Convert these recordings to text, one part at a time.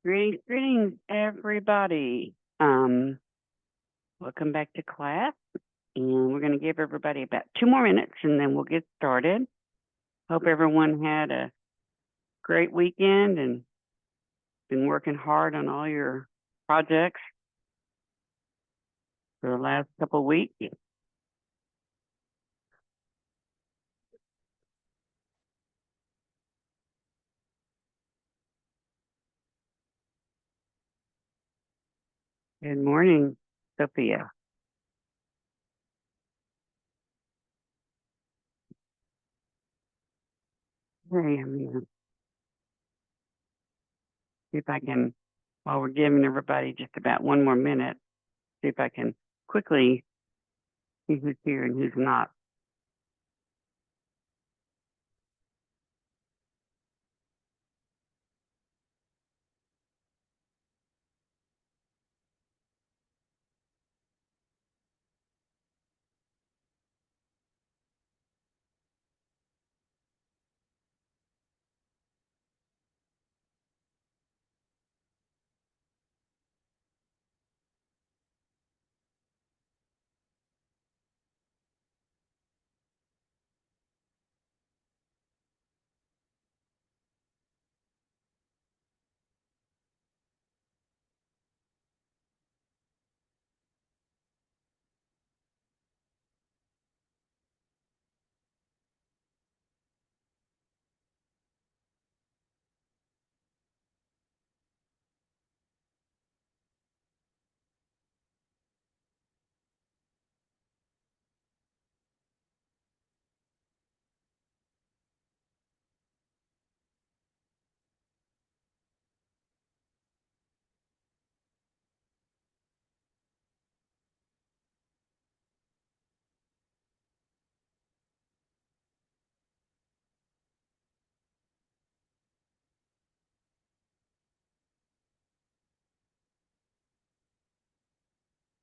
Greetings, everybody. Welcome back to class, and we're going to give everybody about 2 more minutes, and then we'll get started. Hope everyone had a great weekend and been working hard on all your projects for the last couple of weeks. Good morning, Sophia. Hey, I'm going to see if I can, while we're giving everybody just about 1 more minute, see if I can quickly see who's here and who's not.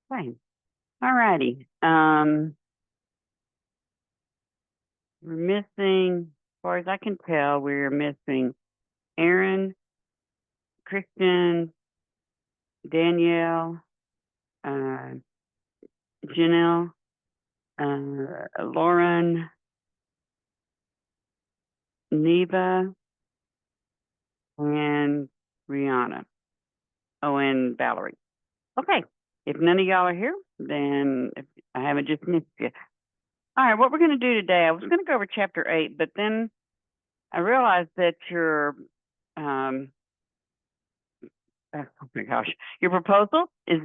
Fine. All righty. We're missing, as far as I can tell, we're missing Aaron, Kristen, Danielle, uh, Janelle, Lauren, Neva, and Rihanna. Oh, and Valerie. Okay. If none of y'all are here, then I haven't just missed you. All right, what we're going to do today, I was going to go over chapter 8, but then I realized that oh my gosh, your proposal is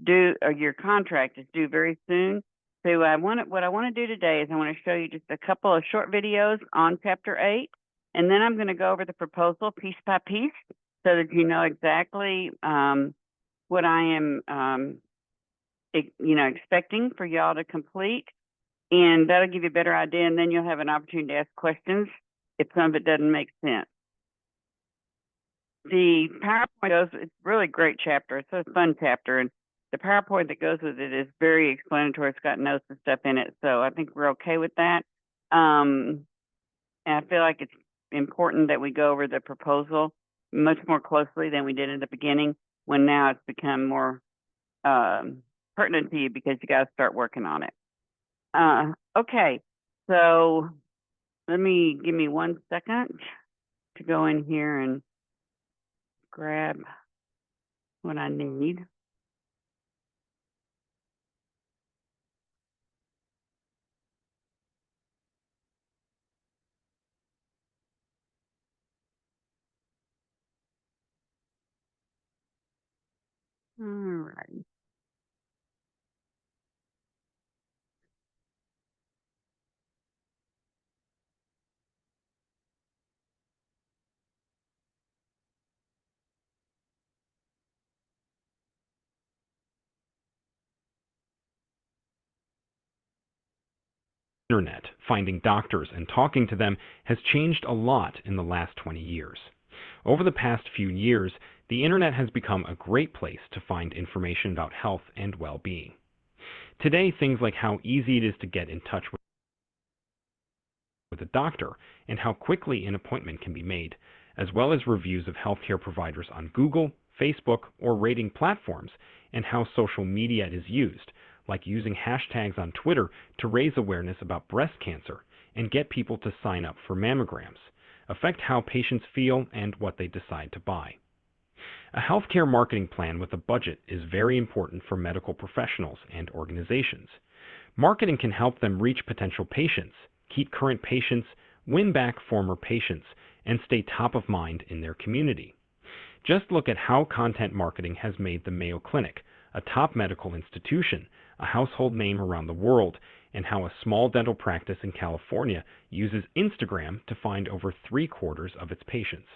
due, or your contract is due very soon. So what I want to do today is I want to show you just a couple of short videos on chapter 8, and then I'm going to go over the proposal piece by piece so that you know exactly what I am expecting for y'all to complete, and that'll give you a better idea, and then you'll have an opportunity to ask questions if some of it doesn't make sense. The PowerPoint goes, it's a really great chapter. It's a fun chapter, and the PowerPoint that goes with it is very explanatory. It's got notes and stuff in it, so I think we're okay with that. And I feel like it's important that we go over the proposal much more closely than we did in the beginning, when now it's become more pertinent to you because you got to start working on it. Okay, so give me 1 second to go in here and grab what I need. All right. Internet, finding doctors and talking to them has changed a lot in the last 20 years. Over the past few years, the Internet has become a great place to find information about health and well-being. Today, things like how easy it is to get in touch with a doctor and how quickly an appointment can be made as well as reviews of healthcare providers on Google, Facebook, or rating platforms, and how social media is used, like using hashtags on Twitter to raise awareness about breast cancer and get people to sign up for mammograms, affect how patients feel and what they decide to buy. A healthcare marketing plan with a budget is very important for medical professionals and organizations. Marketing can help them reach potential patients, keep current patients, win back former patients, and stay top of mind in their community. Just look at how content marketing has made the Mayo Clinic, a top medical institution, a household name around the world, and how a small dental practice in California uses Instagram to find over 3/4 of its patients.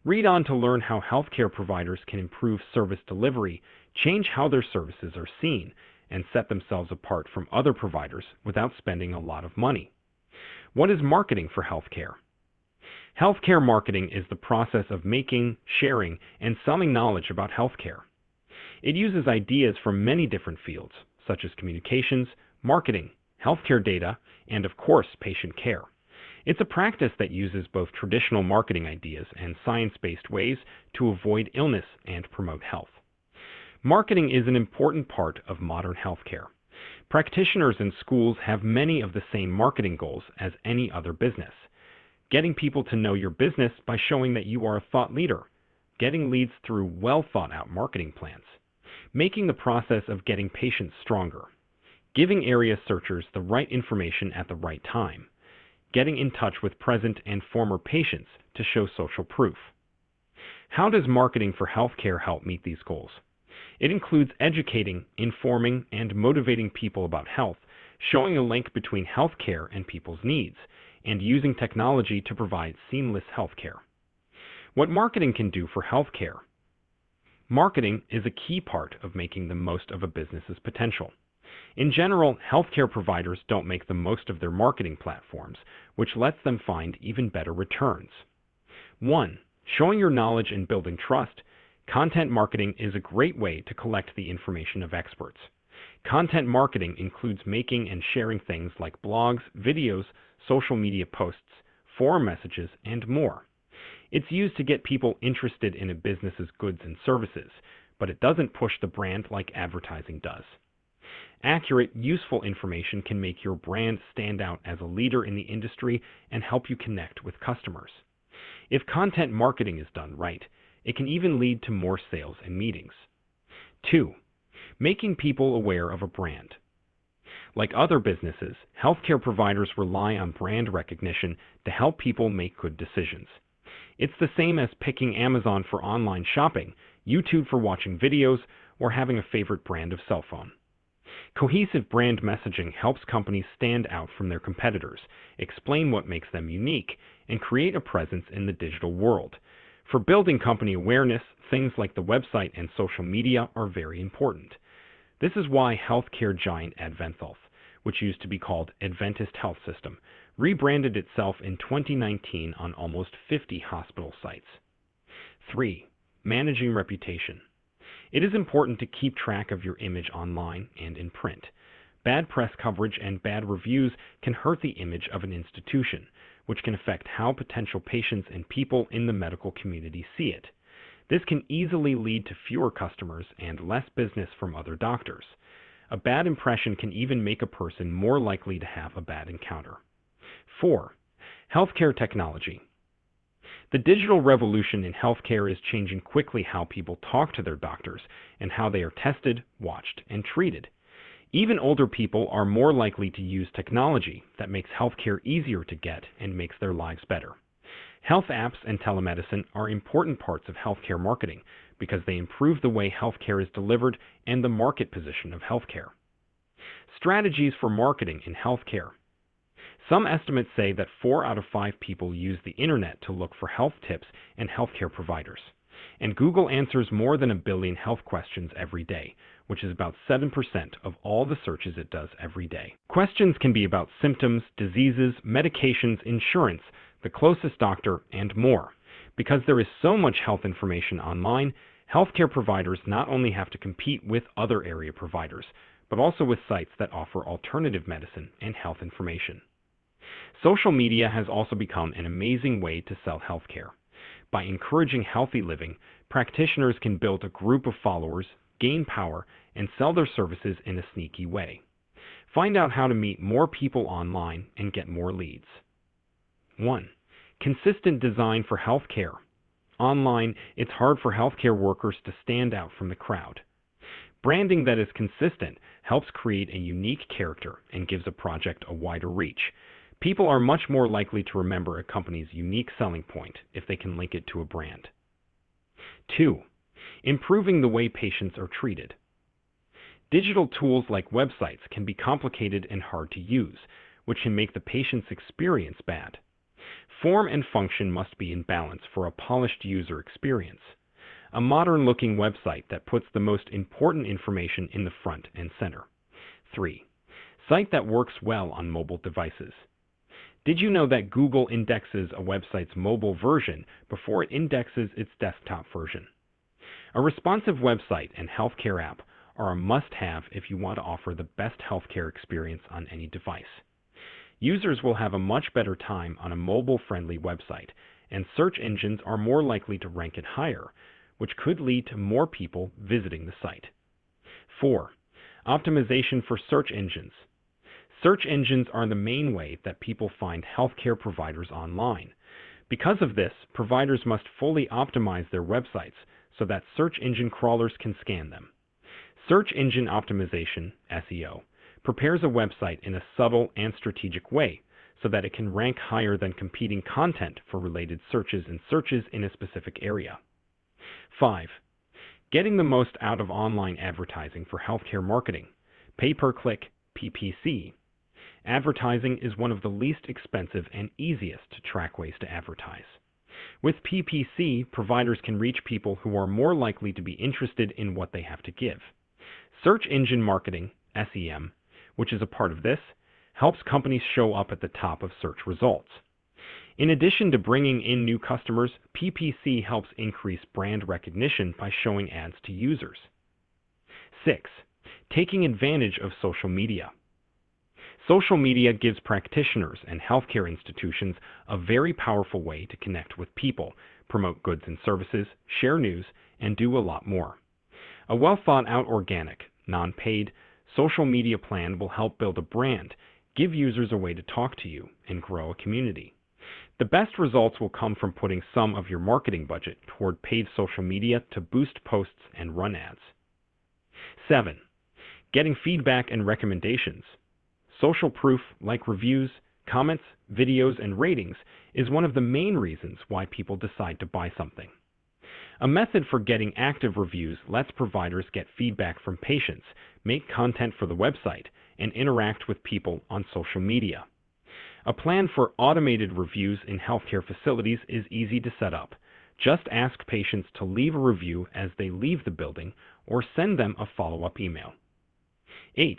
Read on to learn how healthcare providers can improve service delivery, change how their services are seen, and set themselves apart from other providers without spending a lot of money. What is marketing for healthcare? Healthcare marketing is the process of making, sharing, and selling knowledge about healthcare. It uses ideas from many different fields, such as communications, marketing, healthcare data, and of course, patient care. It's a practice that uses both traditional marketing ideas and science-based ways to avoid illness and promote health. Marketing is an important part of modern healthcare. Practitioners and schools have many of the same marketing goals as any other business. Getting people to know your business by showing that you are a thought leader, getting leads through well-thought-out marketing plans, making the process of getting patients stronger, giving area searchers the right information at the right time, getting in touch with present and former patients to show social proof. How does marketing for healthcare help meet these goals? It includes educating, informing, and motivating people about health, showing a link between healthcare and people's needs, and using technology to provide seamless healthcare. What marketing can do for healthcare? Marketing is a key part of making the most of a business's potential. In general, healthcare providers don't make the most of their marketing platforms, which lets them find even better returns. 1. Showing your knowledge and building trust. Content marketing is a great way to collect the information of experts. Content marketing includes making and sharing things like blogs, videos, social media posts, forum messages, and more. It's used to get people interested in a business's goods and services, but it doesn't push the brand like advertising does. Accurate, useful information can make your brand stand out as a leader in the industry and help you connect with customers. If content marketing is done right, it can even lead to more sales and meetings. 2. Making people aware of a brand. Like other businesses, healthcare providers rely on brand recognition to help people make good decisions. It's the same as picking Amazon for online shopping, YouTube for watching videos, or having a favorite brand of cell phone. Cohesive brand messaging helps companies stand out from their competitors, explain what makes them unique, and create a presence in the digital world. For building company awareness, things like the website and social media are very important. This is why healthcare giant Adventhealth, which used to be called Adventist Health System, rebranded itself in 2019 on almost 50 hospital sites. 3. Managing reputation. It is important to keep track of your image online and in print. Bad press coverage and bad reviews can hurt the image of an institution, which can affect how potential patients and people in the medical community see it. This can easily lead to fewer customers and less business from other doctors. A bad impression can even make a person more likely to have a bad encounter. 4. Healthcare technology. The digital revolution in healthcare is changing quickly how people talk to their doctors and how they are tested, watched, and treated. Even older people are more likely to use technology that makes healthcare easier to get and makes their lives better. Health apps and telemedicine are important parts of healthcare marketing because they improve the way healthcare is delivered and the market position of healthcare. Strategies for marketing in healthcare. Some estimates say that 4 out of 5 people use the internet to look for health tips and healthcare providers. And Google answers more than 1 billion health questions every day, which is about 7% of all the searches it does every day. Questions can be about symptoms, diseases, medications, insurance, the closest doctor, and more. Because there is so much health information online, healthcare providers not only have to compete with other area providers, but also with sites that offer alternative medicine and health information. Social media has also become an amazing way to sell healthcare. By encouraging healthy living, practitioners can build a group of followers, gain power, and sell their services in a sneaky way. Find out how to meet more people online and get more leads. 1. Consistent design for healthcare. Online, it's hard for healthcare workers to stand out from the crowd. Branding that is consistent helps create a unique character and gives a project a wider reach. People are much more likely to remember a company's unique selling point if they can link it to a brand. 2. Improving the way patients are treated. Digital tools like websites can be complicated and hard to use, which can make the patient's experience bad. Form and function must be in balance for a polished user experience. A modern-looking website that puts the most important information in the front and center. 3. Site that works well on mobile devices. Did you know that Google indexes a website's mobile version before it indexes its desktop version? A responsive website and healthcare app are a must-have if you want to offer the best healthcare experience on any device. Users will have a much better time on a mobile-friendly website, and search engines are more likely to rank it higher, which could lead to more people visiting the site. 4. Optimization for search engines. Search engines are the main way that people find healthcare providers online. Because of this, providers must fully optimize their websites so that search engine crawlers can scan them. Search engine optimization, SEO, prepares a website in a subtle and strategic way so that it can rank higher than competing content for related searches and searches in a specific area. 5. Getting the most out of online advertising for healthcare marketing. Pay-per-click, PPC. Advertising is one of the least expensive and easiest to track ways to advertise. With PPC, providers can reach people who are more likely to be interested in what they have to give. Search engine marketing, SEM, which is a part of this, helps companies show up at the top of search results. In addition to bringing in new customers, PPC helps increase brand recognition by showing ads to users. 6. Taking advantage of social media. Social media gives practitioners and healthcare institutions a very powerful way to connect with people, promote goods and services, share news, and do a lot more. A well-thought-out organic, non-paid, social media plan will help build a brand, give users a way to talk to you, and grow a community. The best results will come from putting some of your marketing budget toward paid social media to boost posts and run ads. 7. Getting feedback and recommendations. Social proof, like reviews, comments, videos, and ratings, is one of the main reasons why people decide to buy something. A method for getting active reviews lets providers get feedback from patients, make content for the website, and interact with people on social media. A plan for automated reviews in healthcare facilities is easy to set up. Just ask patients to leave a review as they leave the building or send them a follow-up email. 8.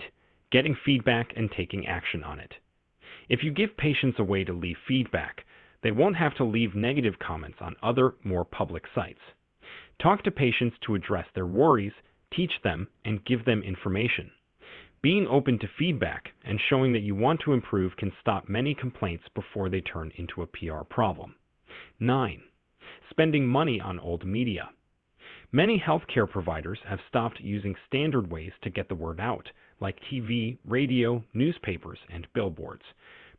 Getting feedback and taking action on it. If you give patients a way to leave feedback, they won't have to leave negative comments on other, more public sites. Talk to patients to address their worries, teach them, and give them information. Being open to feedback and showing that you want to improve can stop many complaints before they turn into a PR problem. 9. Spending money on old media. Many healthcare providers have stopped using standard ways to get the word out, like TV, radio, newspapers, and billboards.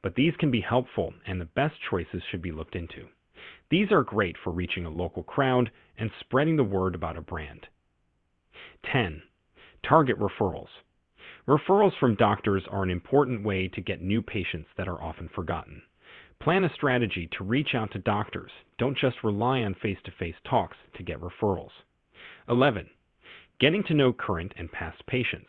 But these can be helpful, and the best choices should be looked into. These are great for reaching a local crowd and spreading the word about a brand. 10. Target referrals. Referrals from doctors are an important way to get new patients that are often forgotten. Plan a strategy to reach out to doctors. Don't just rely on face-to-face talks to get referrals. 11. Getting to know current and past patients.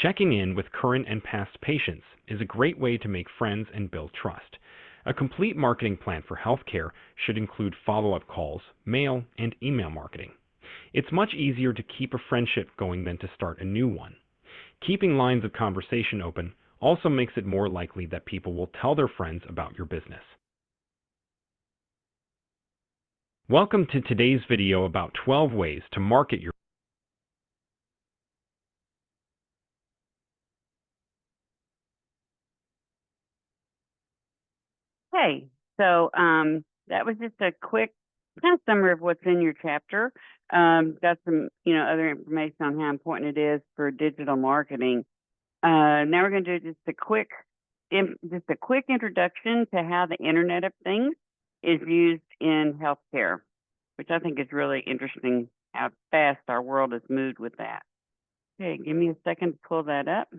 Checking in with current and past patients is a great way to make friends and build trust. A complete marketing plan for healthcare should include follow-up calls, mail, and email marketing. It's much easier to keep a friendship going than to start a new one. Keeping lines of conversation open also makes it more likely that people will tell their friends about your business. Welcome to today's video about 12 ways to market your Hey, that was just a quick kind of summary of what's in your chapter. Got some, other information on how important it is for digital marketing. Now we're going to do just a quick introduction to how the Internet of Things is used in healthcare, which I think is really interesting how fast our world has moved with that. Okay, give me a second to pull that up.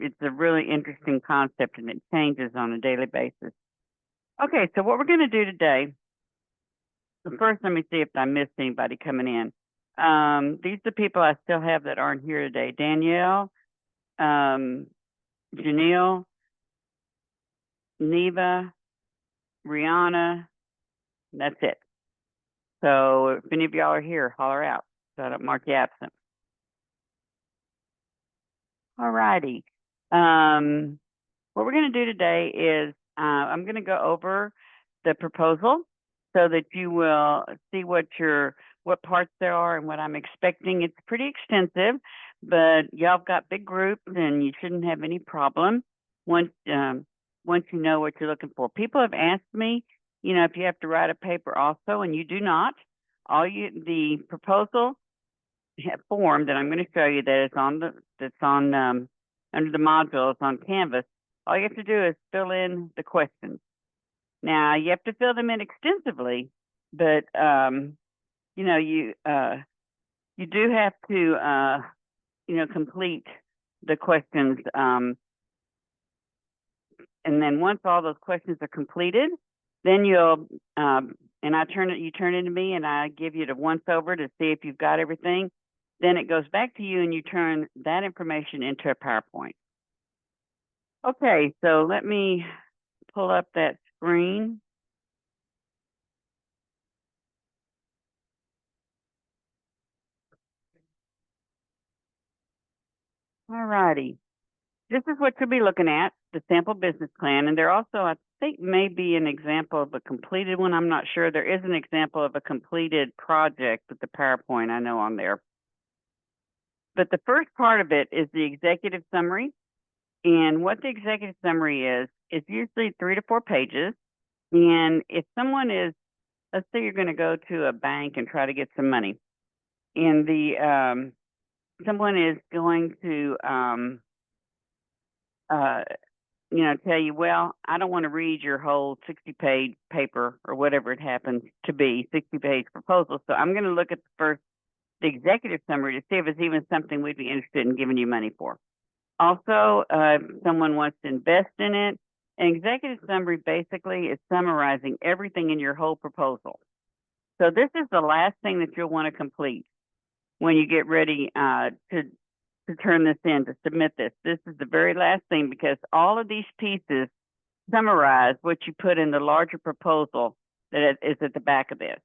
It's a really interesting concept and it changes on a daily basis. Okay, so what we're going to do today, first let me see if I missed anybody coming in. These are the people I still have that aren't here today. Danielle, Janelle, Neva, Rihanna, that's it. So if any of y'all are here, holler out so I don't mark you absent. All righty. What we're going to do today is I'm going to go over the proposal so that you will see what parts there are and what I'm expecting. It's pretty extensive, but y'all have got big groups and you shouldn't have any problem once you know what you're looking for. People have asked me, if you have to write a paper also, and you do not. The proposal form that I'm going to show you that is under the modules on Canvas. All you have to do is fill in the questions. Now you have to fill them in extensively, but you do have to complete the questions. And then once all those questions are completed, then you turn it to me and I give you the once over to see if you've got everything. Then it goes back to you and you turn that information into a PowerPoint. Okay, so let me pull up that screen. All righty. This is what you'll be looking at, the sample business plan. And there also, I think, may be an example of a completed one. I'm not sure. There is an example of a completed project with the PowerPoint I know on there. But the first part of it is the executive summary. And what the executive summary is usually 3 to 4 pages. And if someone is, let's say you're going to go to a bank and try to get some money, and someone is going to tell you, well, I don't want to read your whole 60-page paper or whatever it happens to be, 60-page proposal. So I'm going to look at the executive summary to see if it's even something we'd be interested in giving you money for. Also, if someone wants to invest in it, an executive summary basically is summarizing everything in your whole proposal. So this is the last thing that you'll want to complete when you get ready to turn this in, to submit this. This is the very last thing because all of these pieces summarize what you put in the larger proposal that is at the back of this.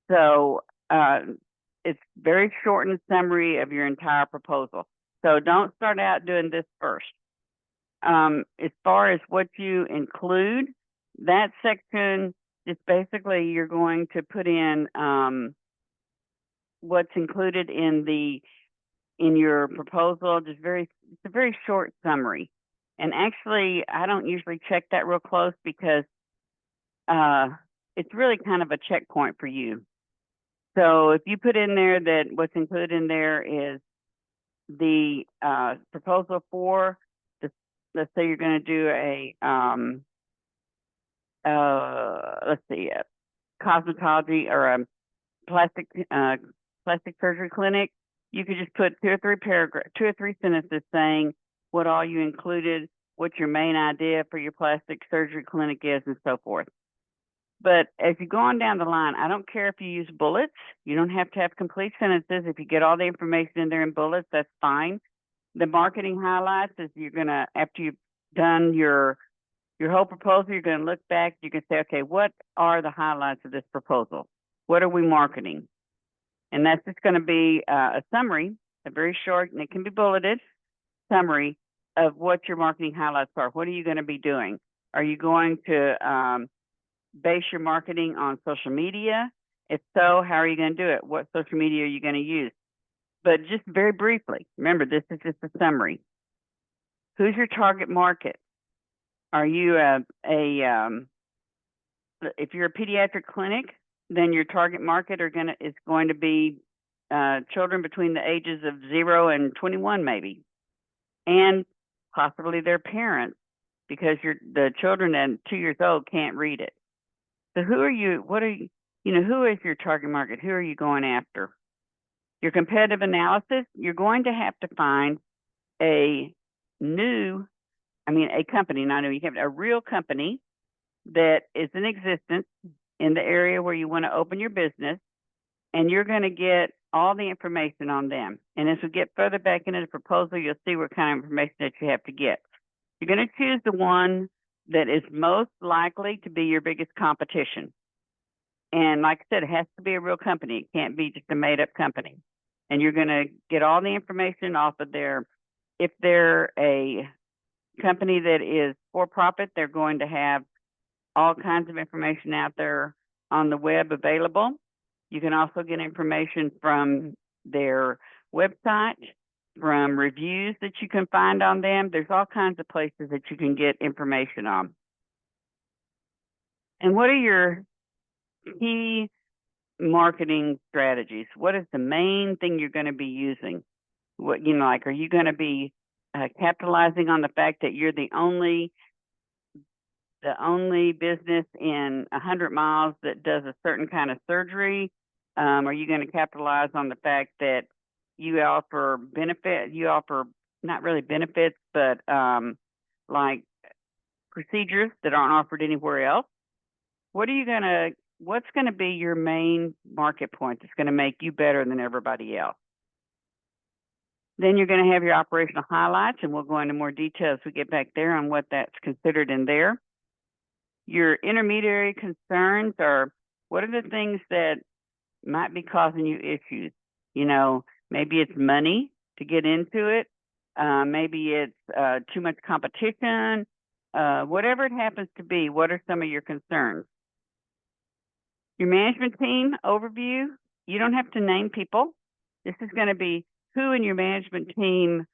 So it's very shortened summary of your entire proposal. So don't start out doing this first. As far as what you include, that section is basically you're going to put in what's included in your proposal. It's a very short summary. And actually, I don't usually check that real close because it's really kind of a checkpoint for you. So if you put in there that what's included in there is the proposal for, let's say you're going to do a cosmetology or plastic surgery clinic, you could just put two or three sentences saying what all you included, what your main idea for your plastic surgery clinic is, and so forth. But as you go on down the line, I don't care if you use bullets. You don't have to have complete sentences. If you get all the information in there in bullets, that's fine. The marketing highlights is you're gonna, after you've done your whole proposal, you're gonna look back. You can say, okay, what are the highlights of this proposal? What are we marketing? And that's just going to be a summary, a very short, and it can be bulleted summary of what your marketing highlights are. What are you going to be doing? Are you going to base your marketing on social media? If so, how are you going to do it? What social media are you going to use? But just very briefly, remember, this is just a summary. Who's your target market? Are you if you're a pediatric clinic, then your target market is going to be children between the ages of 0 and 21 maybe, and possibly their parents, because the children at 2 years old can't read it. So who are you? Who is your target market? Who are you going after? Your competitive analysis, you're going to have to find a company, not new, you have a real company that is in existence in the area where you want to open your business, and you're going to get all the information on them. And as we get further back into the proposal, you'll see what kind of information that you have to get. You're going to choose the one that is most likely to be your biggest competition. And like I said, it has to be a real company. It can't be just a made-up company. And you're going to get all the information off of if they're a company that is for-profit, they're going to have all kinds of information out there on the web available. You can also get information from their website, from reviews that you can find on them. There's all kinds of places that you can get information on. And what are your key marketing strategies? What is the main thing you're going to be using? Are you going to be capitalizing on the fact that you're the only business in 100 miles that does a certain kind of surgery? Are you going to capitalize on the fact that you offer not really benefits, but like procedures that aren't offered anywhere else? What's going to be your main market point that's going to make you better than everybody else? Then you're going to have your operational highlights, and we'll go into more detail as we get back there on what that's considered in there. Your intermediary concerns are, what are the things that might be causing you issues? Maybe it's money to get into it. Maybe it's too much competition. Whatever it happens to be, what are some of your concerns? Your management team overview, you don't have to name people. This is going to be who in your management team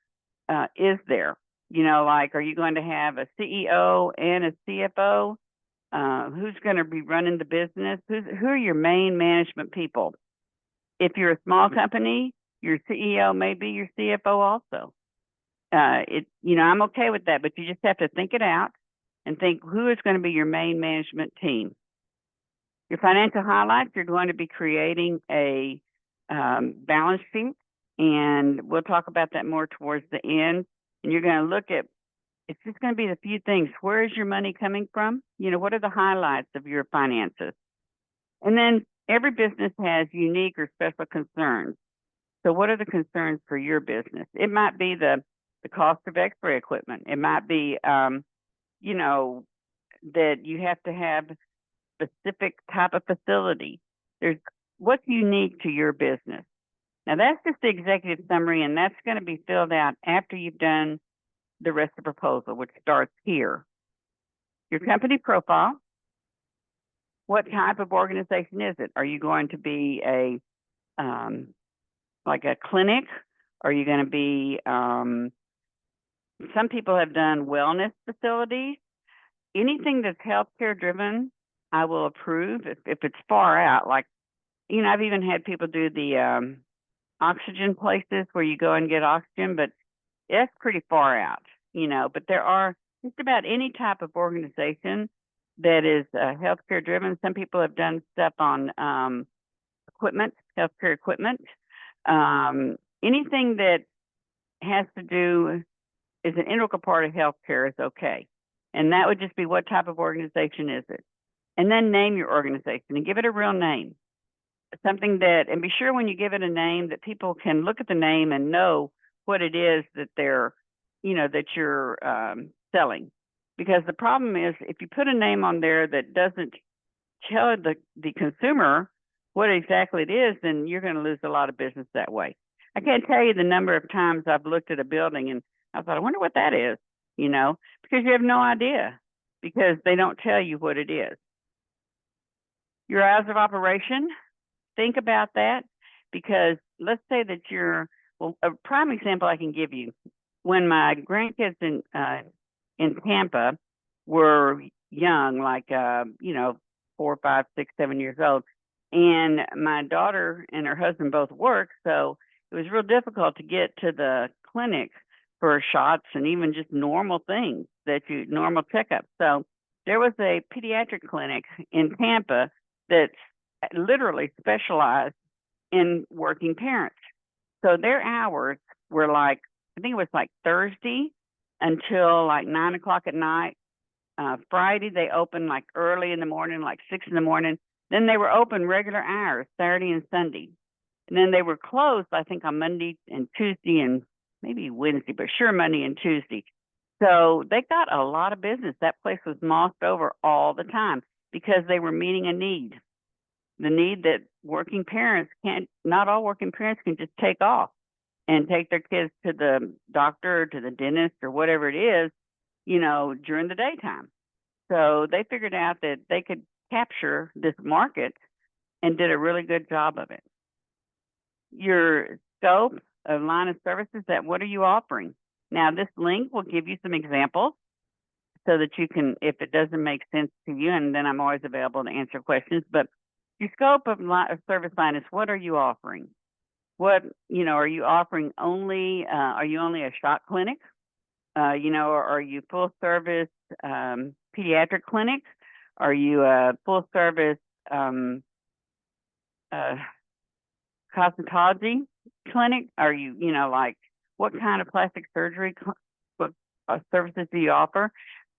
is there. Are you going to have a CEO and a CFO? Who's going to be running the business? Who are your main management people? If you're a small company, your CEO may be your CFO also. I'm okay with that, but you just have to think it out and think who is going to be your main management team. Your financial highlights, you're going to be creating a balance sheet, and we'll talk about that more towards the end. And you're going to look at, it's just going to be a few things. Where is your money coming from? What are the highlights of your finances? And then every business has unique or special concerns. So what are the concerns for your business? It might be the cost of X-ray equipment. It might be, that you have to have specific type of facility. There's what's unique to your business. Now that's just the executive summary, and that's going to be filled out after you've done the rest of the proposal, which starts here. Your company profile. What type of organization is it? Are you going to be like a clinic? Are you going to be, some people have done wellness facilities. Anything that's healthcare driven, I will approve if it's far out. Like, I've even had people do the oxygen places where you go and get oxygen, but that's pretty far out, but there are just about any type of organization that is healthcare driven. Some people have done stuff on equipment, healthcare equipment, anything that has to do is an integral part of healthcare is okay. And that would just be what type of organization is it? And then name your organization and give it a real name. Something that, and be sure when you give it a name that people can look at the name and know what it is that they're, that you're selling. Because the problem is if you put a name on there that doesn't tell the consumer what exactly it is, then you're going to lose a lot of business that way. I can't tell you the number of times I've looked at a building and I thought, I wonder what that is, because you have no idea because they don't tell you what it is. Your hours of operation, think about that because let's say that a prime example I can give you, when my grandkids in Tampa were young, like, 4, 5, 6, 7 years old, and my daughter and her husband both worked, so it was real difficult to get to the clinic for shots and even just normal things normal checkups. So there was a pediatric clinic in Tampa that's literally specialized in working parents. So their hours were I think it was Thursday until 9 o'clock at night. Friday, they opened early in the morning, 6 in the morning. Then they were open regular hours, Saturday and Sunday. And then they were closed, I think, on Monday and Tuesday and maybe Wednesday, but sure Monday and Tuesday. So they got a lot of business. That place was mossed over all the time because they were meeting a need. The need that not all working parents can just take off and take their kids to the doctor or to the dentist or whatever it is, during the daytime. So they figured out that they could capture this market and did a really good job of it. Your scope of line of services, what are you offering? Now, this link will give you some examples so that you can, if it doesn't make sense to you, and then I'm always available to answer questions, but your scope of service line is what are you offering? What, are you offering only, are you only a shot clinic? Or are you full service pediatric clinic? Are you a full service cosmetology clinic? Are you, what kind of plastic surgery services do you offer?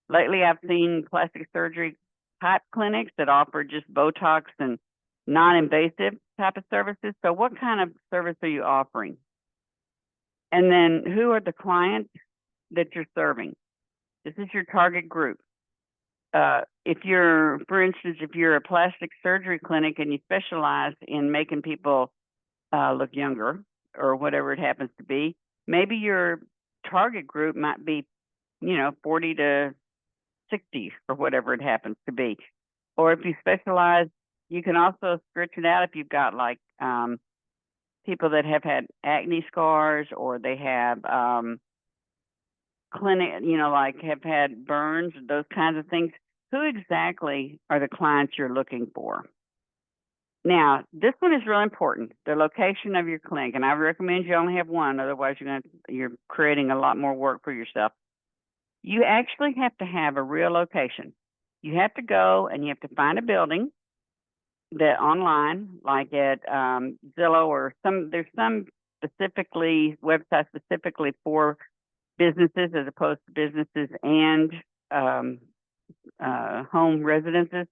Lately, I've seen plastic surgery type clinics that offer just Botox and non-invasive type of services. So what kind of service are you offering? And then who are the clients that you're serving? This is your target group. For instance, if you're a plastic surgery clinic and you specialize in making people look younger or whatever it happens to be, maybe your target group might be, 40 to 60 or whatever it happens to be. Or if you specialize, you can also stretch it out if you've got people that have had acne scars or they have have had burns, those kinds of things. Who exactly are the clients you're looking for? Now, this one is really important, the location of your clinic, and I recommend you only have one, otherwise you're creating a lot more work for yourself. You actually have to have a real location. You have to go and you have to find a building that online, like at Zillow or there's some websites specifically for businesses as opposed to businesses and home residences.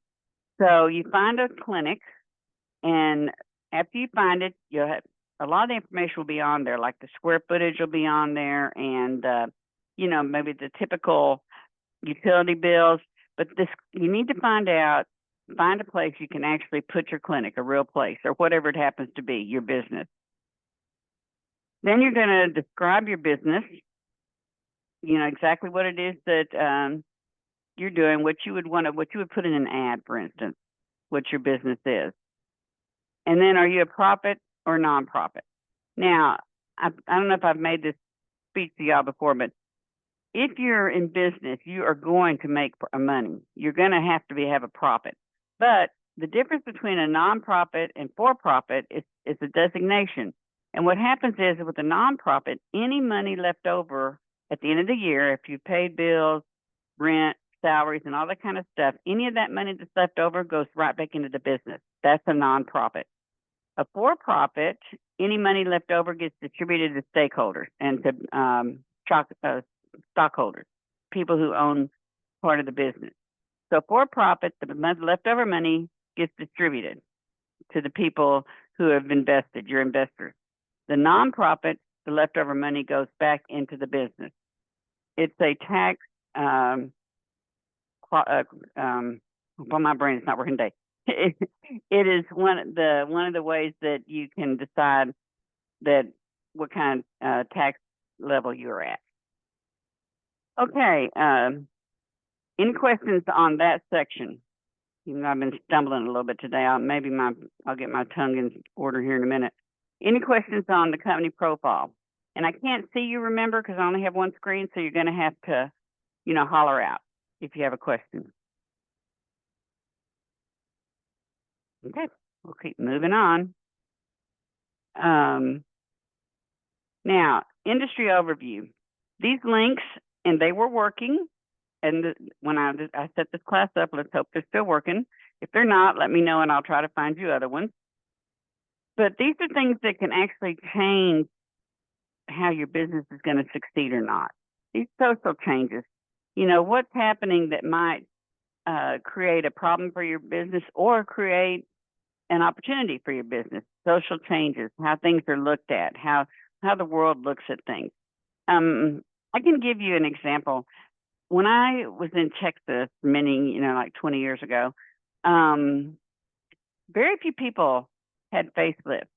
So you find a clinic, and after you find it, you'll have a lot of the information will be on there, like the square footage will be on there, and maybe the typical utility bills. But you need to find a place you can actually put your clinic, a real place, or whatever it happens to be, your business. Then you're going to describe your business, exactly what it is that you're doing, what you would put in an ad, for instance, what your business is. And then are you a profit or nonprofit? Now, I don't know if I've made this speech to y'all before, but if you're in business, you are going to make money. You're going to have to have a profit. But the difference between a nonprofit and for-profit is a designation. And what happens is with a nonprofit, any money left over at the end of the year, if you paid bills, rent, salaries, and all that kind of stuff, any of that money that's left over goes right back into the business. That's a nonprofit. A for-profit, any money left over gets distributed to stakeholders and to stockholders, people who own part of the business. So for-profit, the leftover money gets distributed to the people who have invested, your investors. The nonprofit, the leftover money goes back into the business. It's a tax, well, my brain is not working today. It is one of the ways that you can decide that what kind of tax level you're at. Okay, any questions on that section? Even though I've been stumbling a little bit today, I'll get my tongue in order here in a minute. Any questions on the company profile? And I can't see you, remember, because I only have one screen, so you're going to have to, holler out if you have a question. Okay, we'll keep moving on. Now, industry overview. These links, and they were working, and when I set this class up, let's hope they're still working. If they're not, let me know, and I'll try to find you other ones. But these are things that can actually change how your business is going to succeed or not. These social changes, what's happening that might create a problem for your business or create an opportunity for your business. Social changes, how things are looked at, how the world looks at things. I can give you an example. When I was in Texas many, like 20 years ago, very few people had facelifts.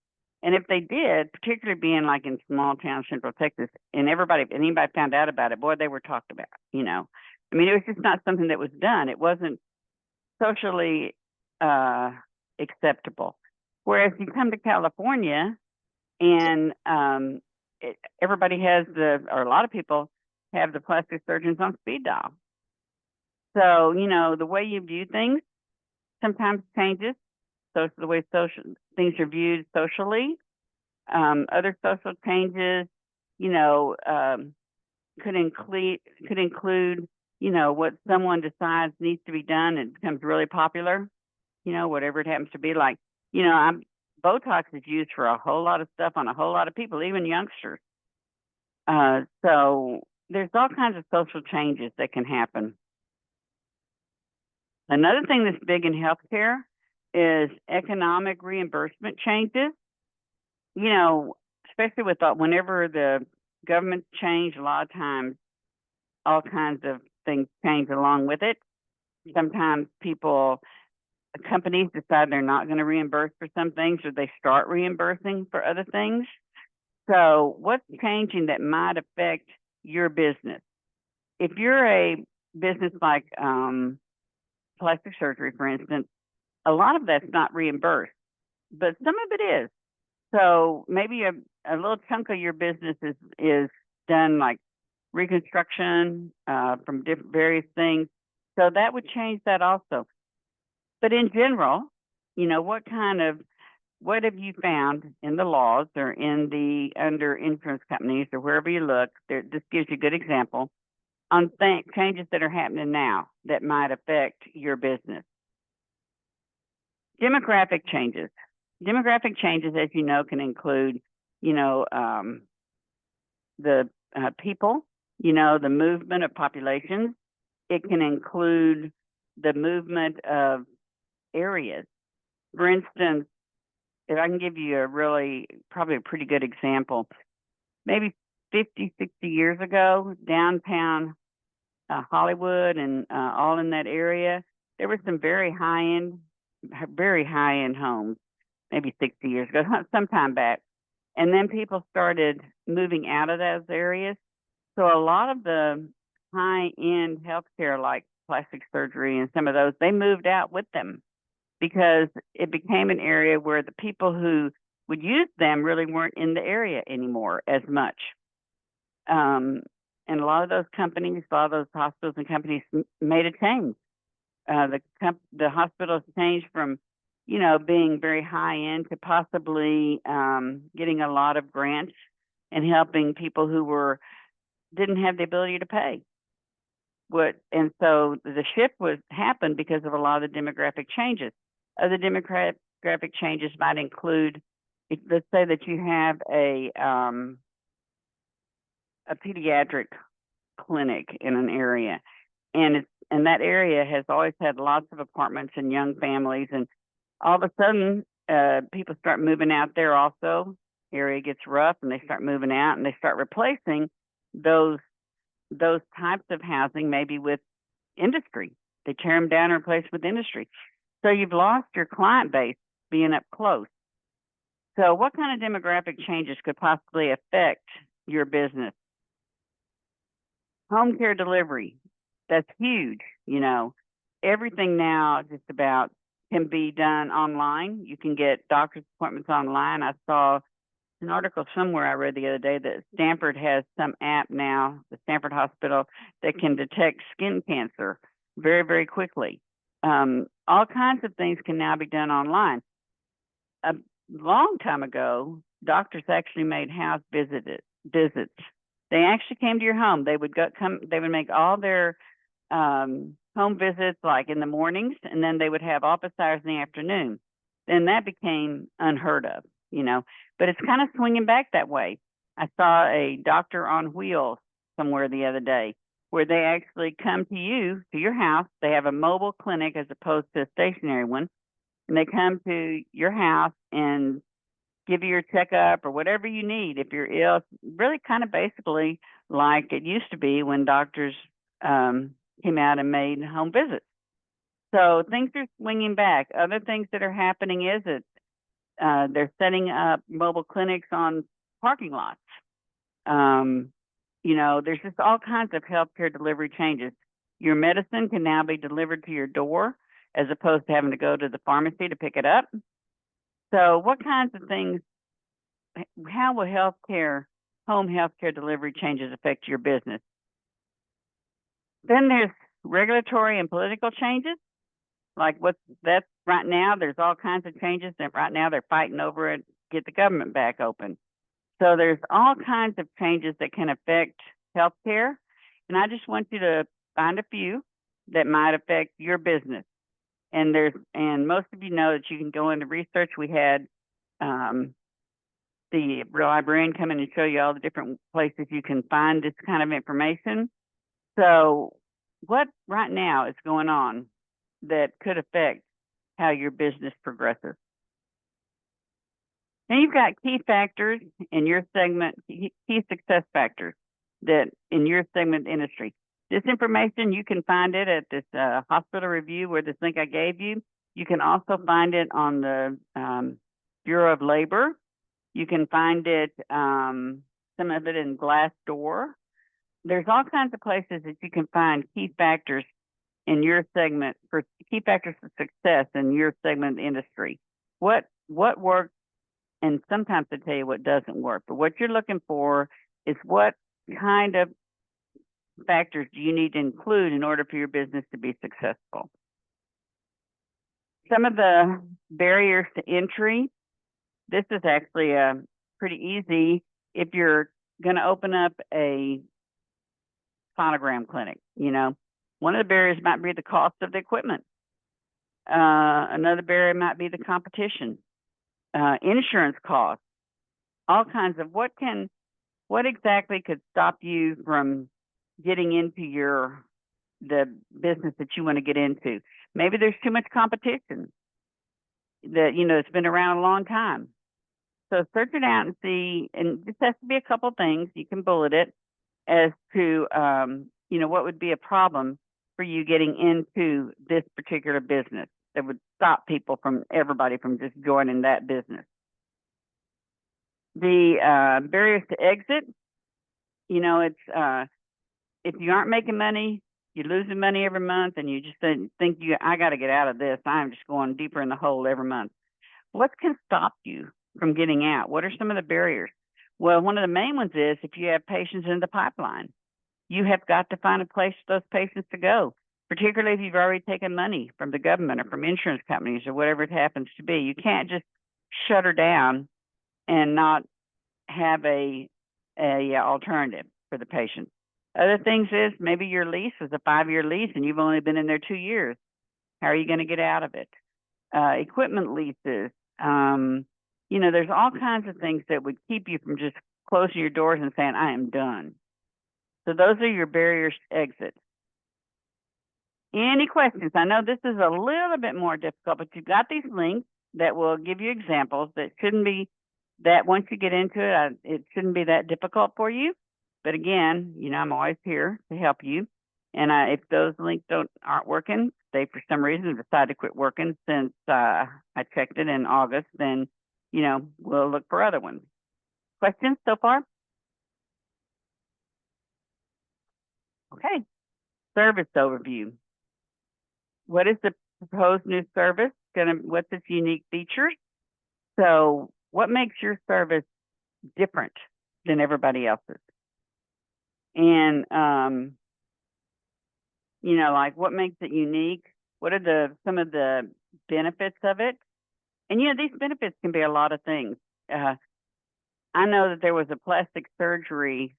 And if they did, particularly being like in small town Central Texas, and anybody found out about it, boy, they were talked about, I mean, it was just not something that was done. It wasn't socially acceptable. Whereas you come to California and everybody has or a lot of people have the plastic surgeons on speed dial. So, the way you view things sometimes changes. So the way things are viewed socially. Other social changes, could include, what someone decides needs to be done and becomes really popular, whatever it happens to be. Like, Botox is used for a whole lot of stuff on a whole lot of people, even youngsters. So there's all kinds of social changes that can happen. Another thing that's big in healthcare is economic reimbursement changes. Especially with whenever the government change, a lot of times all kinds of things change along with it. Sometimes companies decide they're not going to reimburse for some things, or they start reimbursing for other things. So what's changing that might affect your business? If you're a business like plastic surgery, for instance, a lot of that's not reimbursed, but some of it is. So maybe a little chunk of your business is done like reconstruction from various things. So that would change that also. But in general, what have you found in the laws or under insurance companies or wherever you look? This gives you a good example on changes that are happening now that might affect your business. Demographic changes. Demographic changes, as you know, can include, the people, the movement of populations. It can include the movement of areas. For instance, if I can give you probably a pretty good example, maybe 50, 60 years ago, downtown Hollywood and all in that area, there were some very high-end homes, maybe 60 years ago, sometime back. And then people started moving out of those areas. So a lot of the high-end healthcare, like plastic surgery and some of those, they moved out with them because it became an area where the people who would use them really weren't in the area anymore as much. And a lot of those companies, a lot of those hospitals and companies made a change. The hospitals changed from, being very high end to possibly getting a lot of grants and helping people who didn't have the ability to pay. And so the shift happened because of a lot of the demographic changes. Other demographic changes might include, let's say that you have a pediatric clinic in an area, and that area has always had lots of apartments and young families, and all of a sudden people start moving out there also. Area gets rough and they start moving out, and they start replacing those types of housing maybe with industry. They tear them down and replace with industry. So you've lost your client base being up close. So what kind of demographic changes could possibly affect your business? Home care delivery, that's huge. You know, everything now just about can be done online. You can get doctor's appointments online. I saw an article somewhere I read the other day that Stanford has some app now, the Stanford Hospital, that can detect skin cancer very, very quickly. All kinds of things can now be done online. A long time ago, doctors actually made house visits. They actually came to your home. They would they would make all their home visits like in the mornings, and then they would have office hours in the afternoon. Then that became unheard of, you know. But it's kind of swinging back that way. I saw a doctor on wheels somewhere the other day where they actually come to you, to your house. They have a mobile clinic as opposed to a stationary one. And they come to your house and give you your checkup or whatever you need if you're ill. It's really kind of basically like it used to be when doctors came out and made home visits. So things are swinging back. Other things that are happening is that they're setting up mobile clinics on parking lots. You know, there's just all kinds of healthcare delivery changes. Your medicine can now be delivered to your door as opposed to having to go to the pharmacy to pick it up. So what kinds of things, how will home healthcare delivery changes affect your business? Then there's regulatory and political changes. Like that's right now, there's all kinds of changes, and right now they're fighting over it, get the government back open. So there's all kinds of changes that can affect healthcare, and I just want you to find a few that might affect your business. And most of you know that you can go into research. We had the librarian come in and show you all the different places you can find this kind of information. So what right now is going on that could affect how your business progresses? Then you've got key factors in your segment, key success factors that in your segment industry. This information, you can find it at this hospital review where this link I gave you. You can also find it on the Bureau of Labor. You can find it, some of it in Glassdoor. There's all kinds of places that you can find key factors in your segment, for key factors for success in your segment industry. What works, and sometimes they tell you what doesn't work, but what you're looking for is what kind of factors do you need to include in order for your business to be successful. Some of the barriers to entry, this is actually pretty easy if you're going to open up a sonogram clinic. You know, one of the barriers might be the cost of the equipment. Another barrier might be the competition, insurance costs, all kinds of what exactly could stop you from getting into the business that you want to get into. Maybe there's too much competition that, you know, it's been around a long time. So search it out and see, and this has to be a couple things. You can bullet it as to, you know, what would be a problem for you getting into this particular business that would stop everybody from just joining that business. The barriers to exit, you know, it's if you aren't making money, you're losing money every month, and you just think I got to get out of this. I'm just going deeper in the hole every month. What can stop you from getting out? What are some of the barriers? Well, one of the main ones is if you have patients in the pipeline, you have got to find a place for those patients to go, particularly if you've already taken money from the government or from insurance companies or whatever it happens to be. You can't just shut her down and not have a alternative for the patient. Other things is maybe your lease is a 5-year lease and you've only been in there 2 years. How are you going to get out of it? equipment leases. There's all kinds of things that would keep you from just closing your doors and saying, I am done. So those are your barriers to exit. Any questions? I know this is a little bit more difficult, but you've got these links that will give you examples that shouldn't be that once you get into it, it shouldn't be that difficult for you. But again, I'm always here to help you. And if those links aren't working, they for some reason decide to quit working since I checked it in August, then we'll look for other ones. Questions so far? Okay. Service overview. What is the proposed new service? What's its unique features? So what makes your service different than everybody else's? And like what makes it unique? What are some of the benefits of it? And these benefits can be a lot of things. I know that there was a plastic surgery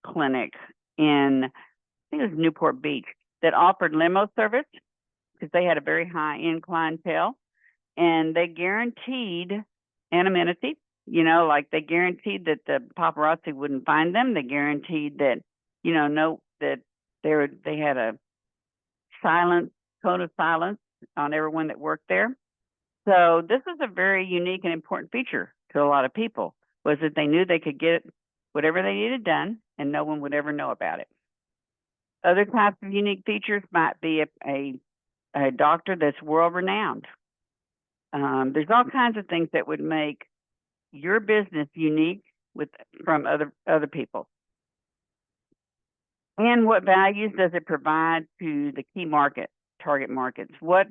clinic in, I think it was Newport Beach, that offered limo service because they had a very high-end clientele, and they guaranteed anonymity. Like they guaranteed that the paparazzi wouldn't find them. They guaranteed that, that they had a cone of silence on everyone that worked there. So this is a very unique and important feature to a lot of people, was that they knew they could get whatever they needed done and no one would ever know about it. Other types of unique features might be a doctor that's world-renowned. There's all kinds of things that would make your business unique from other people. And what values does it provide to the key target markets? What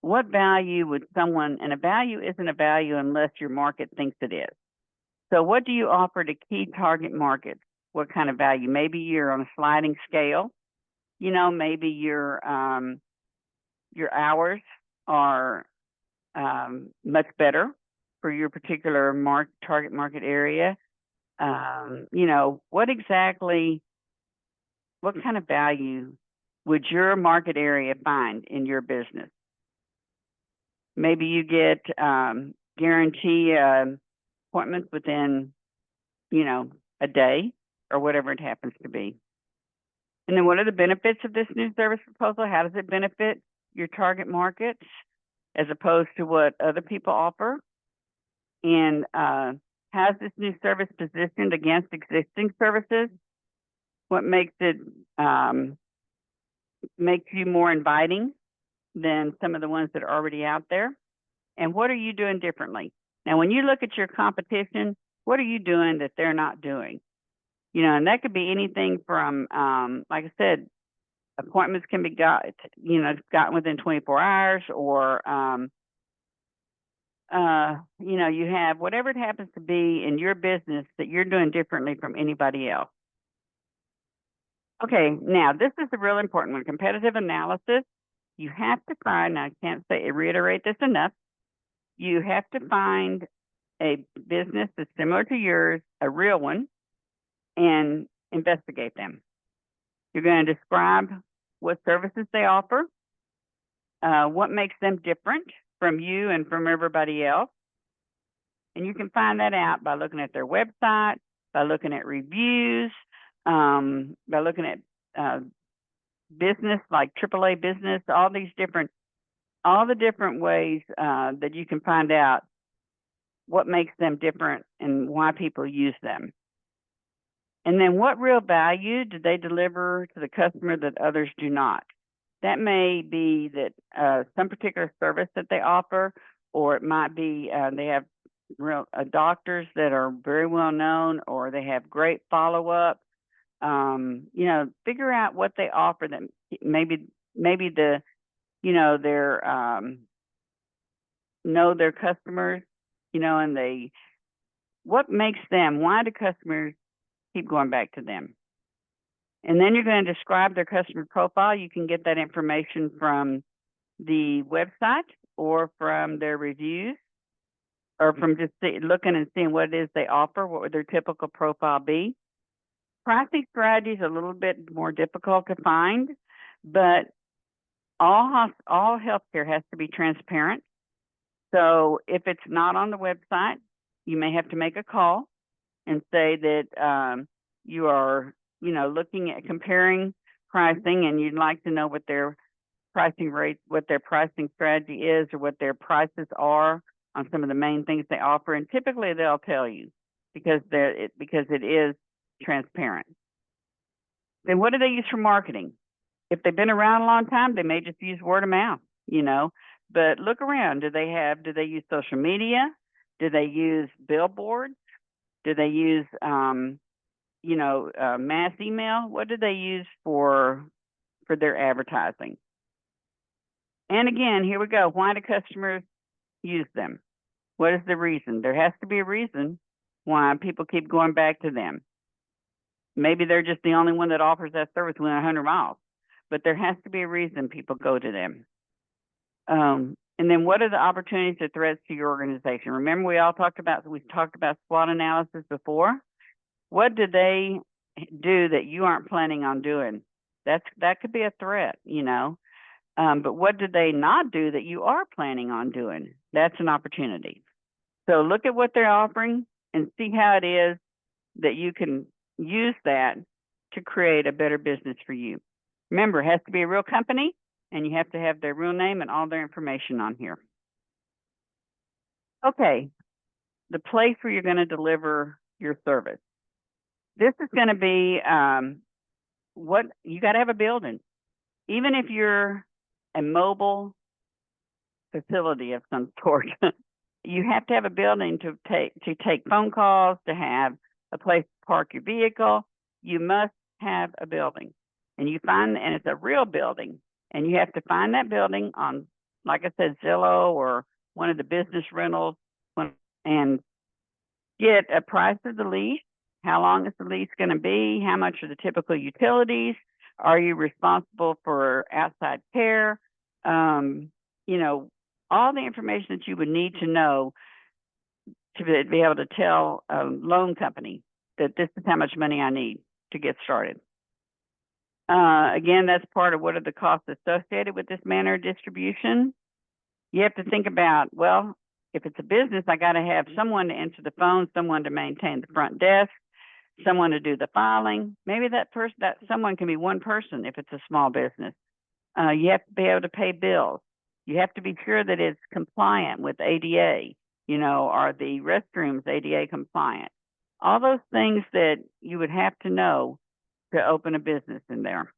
value would someone, and a value isn't a value unless your market thinks it is. So what do you offer to key target markets? What kind of value? Maybe you're on a sliding scale. Maybe your hours are much better for your particular target market area. What kind of value would your market area find in your business? Maybe you get guarantee appointments within, a day or whatever it happens to be. And then what are the benefits of this new service proposal? How does it benefit your target markets as opposed to what other people offer? And how's this new service positioned against existing services? What makes it makes you more inviting than some of the ones that are already out there? And what are you doing differently? Now, when you look at your competition, what are you doing that they're not doing? And that could be anything from, like I said, appointments can be gotten within 24 hours, or, you have whatever it happens to be in your business that you're doing differently from anybody else. Okay, now this is a real important one. Competitive analysis. You have to find, I can't reiterate this enough, you have to find a business that's similar to yours, a real one, and investigate them. You're going to describe what services they offer, what makes them different from you and from everybody else. And you can find that out by looking at their website, by looking at reviews, by looking at business like AAA business, all the different ways that you can find out what makes them different and why people use them. And then what real value do they deliver to the customer that others do not? That may be that some particular service that they offer, or it might be they have real doctors that are very well known, or they have great follow-up. Figure out what they offer that maybe the they're know their customers, and what makes them, why do customers keep going back to them? And then you're going to describe their customer profile. You can get that information from the website or from their reviews, or from just looking and seeing what it is they offer. What would their typical profile be? Pricing strategy is a little bit more difficult to find, but all healthcare has to be transparent. So if it's not on the website, you may have to make a call and say that you are, looking at comparing pricing, and you'd like to know what their pricing rates, what their pricing strategy is, or what their prices are on some of the main things they offer. And typically they'll tell you because it is transparent. Then what do they use for marketing? If they've been around a long time, they may just use word of mouth, But look around. Do they use social media? Do they use billboards? Do they use mass email? What do they use for their advertising? And again, here we go. Why do customers use them? What is the reason? There has to be a reason why people keep going back to them. Maybe they're just the only one that offers that service within 100 miles, but there has to be a reason people go to them. And then what are the opportunities or threats to your organization? Remember, we've talked about SWOT analysis before. What do they do that you aren't planning on doing? That could be a threat, But what do they not do that you are planning on doing? That's an opportunity. So look at what they're offering and see how it is that you can use that to create a better business for you. Remember, it has to be a real company, and you have to have their real name and all their information on here. Okay, the place where you're going to deliver your service. This is going to be you got to have a building. Even if you're a mobile facility of some sort, you have to have a building to take phone calls, to have a place to park your vehicle. You must have a building, and it's a real building, and you have to find that building on, like I said, Zillow or one of the business rentals, and get a price of the lease. How long is the lease going to be? How much are the typical utilities? Are you responsible for outside care? All the information that you would need to know to be able to tell a loan company that this is how much money I need to get started. Again, that's part of what are the costs associated with this manner of distribution. You have to think about, well, if it's a business, I got to have someone to answer the phone, someone to maintain the front desk, someone to do the filing. Maybe that someone can be one person if it's a small business. You have to be able to pay bills. You have to be sure that it's compliant with ADA. Are the restrooms ADA compliant? All those things that you would have to know to open a business in there.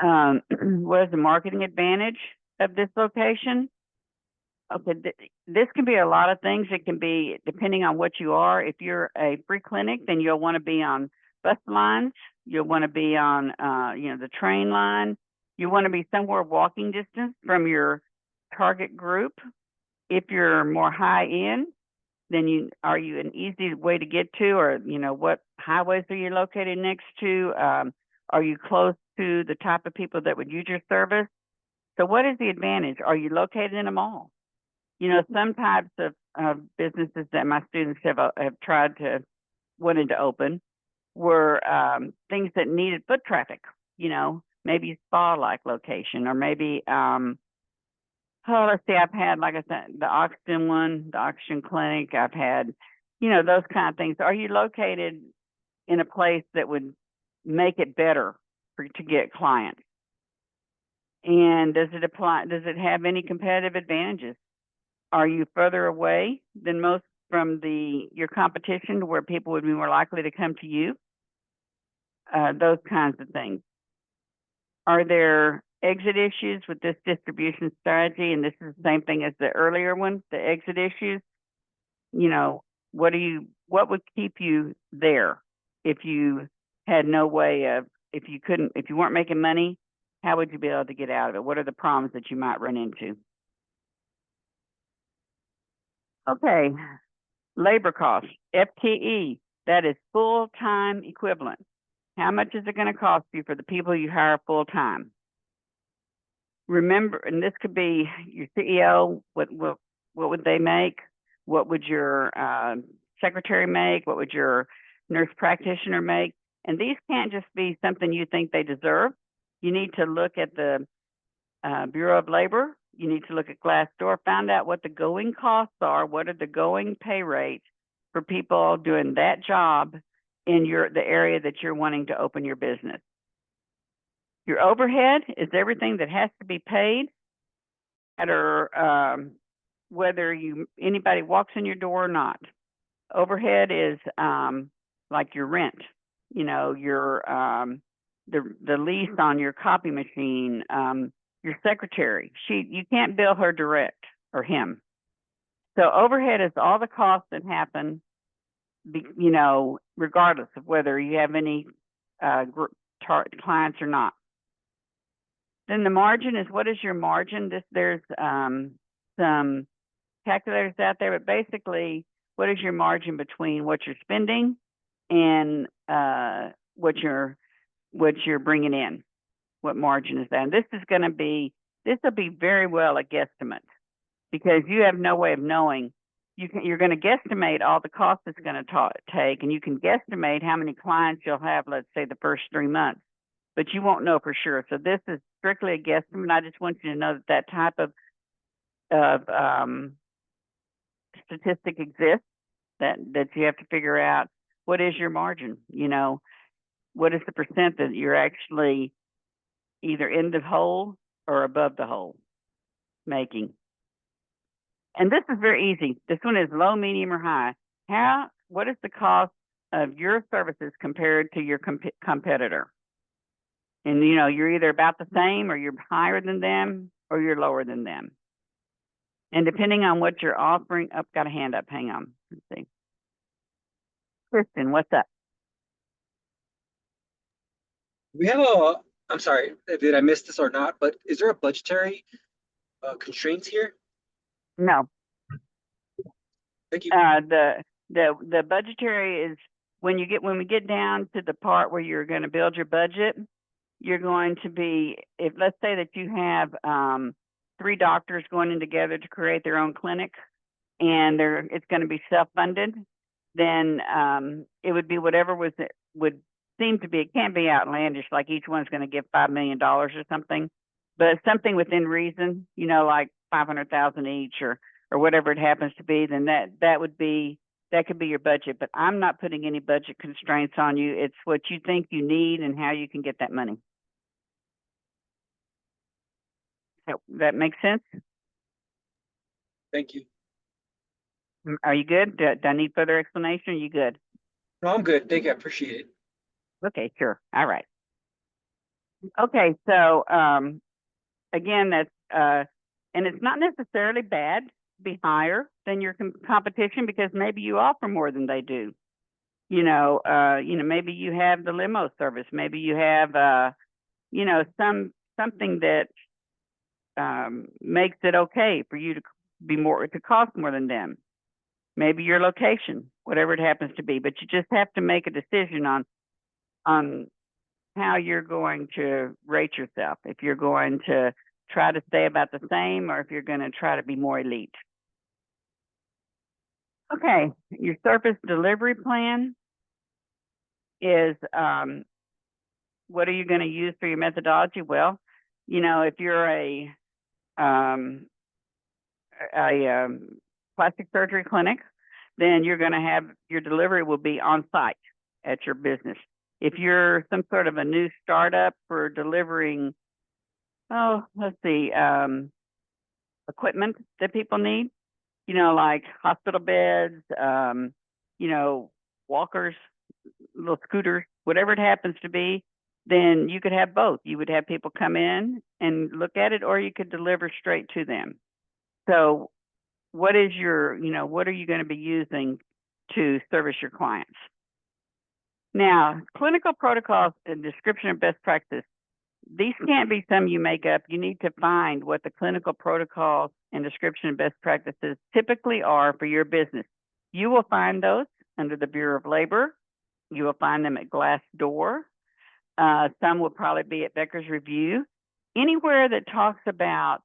What is the marketing advantage of this location? Okay, this can be a lot of things. It can be depending on what you are. If you're a free clinic, then you'll want to be on bus lines. You'll want to be on, the train line. You want to be somewhere walking distance from your target group. If you're more high end, then are you an easy way to get to, or what highways are you located next to? Are you close to the type of people that would use your service? So what is the advantage? Are you located in a mall? Some types of businesses that my students have wanted to open were things that needed foot traffic, maybe spa-like location, or maybe, let's see, I've had, like I said, the Oxygen Clinic. I've had, those kind of things. Are you located in a place that would make it better to get clients? And does it have any competitive advantages? Are you further away than most from your competition, where people would be more likely to come to you? Those kinds of things. Are there exit issues with this distribution strategy? And this is the same thing as the earlier one, the exit issues. What would keep you there if you had no way of, if you weren't making money, how would you be able to get out of it? What are the problems that you might run into? Okay, labor costs, FTE, that is full-time equivalent. How much is it going to cost you for the people you hire full-time? Remember, and this could be your CEO, what would they make? What would your secretary make? What would your nurse practitioner make? And these can't just be something you think they deserve. You need to look at the Bureau of Labor. You need to look at Glassdoor, find out what the going costs are, what are the going pay rates for people doing that job in the area that you're wanting to open your business. Your overhead is everything that has to be paid, whether anybody walks in your door or not. Overhead is like your rent, your the lease on your copy machine, your secretary. You can't bill her direct or him. So overhead is all the costs that happen, regardless of whether you have any clients or not. Then the margin is, what is your margin? There's some calculators out there, but basically, what is your margin between what you're spending and what you're bringing in? What margin is that? And this will be very well a guesstimate, because you have no way of knowing. You're going to guesstimate all the costs it's going to take, and you can guesstimate how many clients you'll have, let's say, the first 3 months, but you won't know for sure. So this is strictly a guesstimate. I just want you to know that type of statistic exists, that you have to figure out what is your margin. What is the percent that you're actually either in the hole or above the hole making. And this is very easy. This one is low, medium, or high. What is the cost of your services compared to your competitor? And you're either about the same, or you're higher than them, or you're lower than them. And depending on what you're offering, got a hand up. Hang on. Let's see. Kristen, what's up? We have I'm sorry, did I miss this or not, but is there a budgetary constraints here? No. Thank you. The budgetary is when we get down to the part where you're going to build your budget, you're going to be, let's say that you have 3 doctors going in together to create their own clinic, and it's going to be self-funded, then it would be whatever would seem to be. It can't be outlandish, like each one's going to give $5 million or something, but something within reason, like $500,000 each or whatever it happens to be. Then that could be your budget. But I'm not putting any budget constraints on you. It's what you think you need and how you can get that money. So, that makes sense? Thank you. Are you good? Do I need further explanation? Are you good? No, I'm good. Thank you. I appreciate it. Okay, sure. All right. Okay, so again, that's and it's not necessarily bad to be higher than your competition, because maybe you offer more than they do. Maybe you have the limo service. Maybe you have something that makes it okay for you to cost more than them. Maybe your location, whatever it happens to be. But you just have to make a decision on how you're going to rate yourself, if you're going to try to stay about the same, or if you're going to try to be more elite. Okay, your service delivery plan is what are you going to use for your methodology? Well, if you're a plastic surgery clinic, then you're going to have your delivery will be on site at your business. If you're some sort of a new startup for delivering, equipment that people need, like hospital beds, walkers, little scooters, whatever it happens to be, then you could have both. You would have people come in and look at it, or you could deliver straight to them. So what are you going to be using to service your clients? Now, clinical protocols and description of best practice, these can't be some you make up. You need to find what the clinical protocols and description of best practices typically are for your business. You will find those under the Bureau of Labor. You will find them at Glassdoor. Some will probably be at Becker's Review. Anywhere that talks about,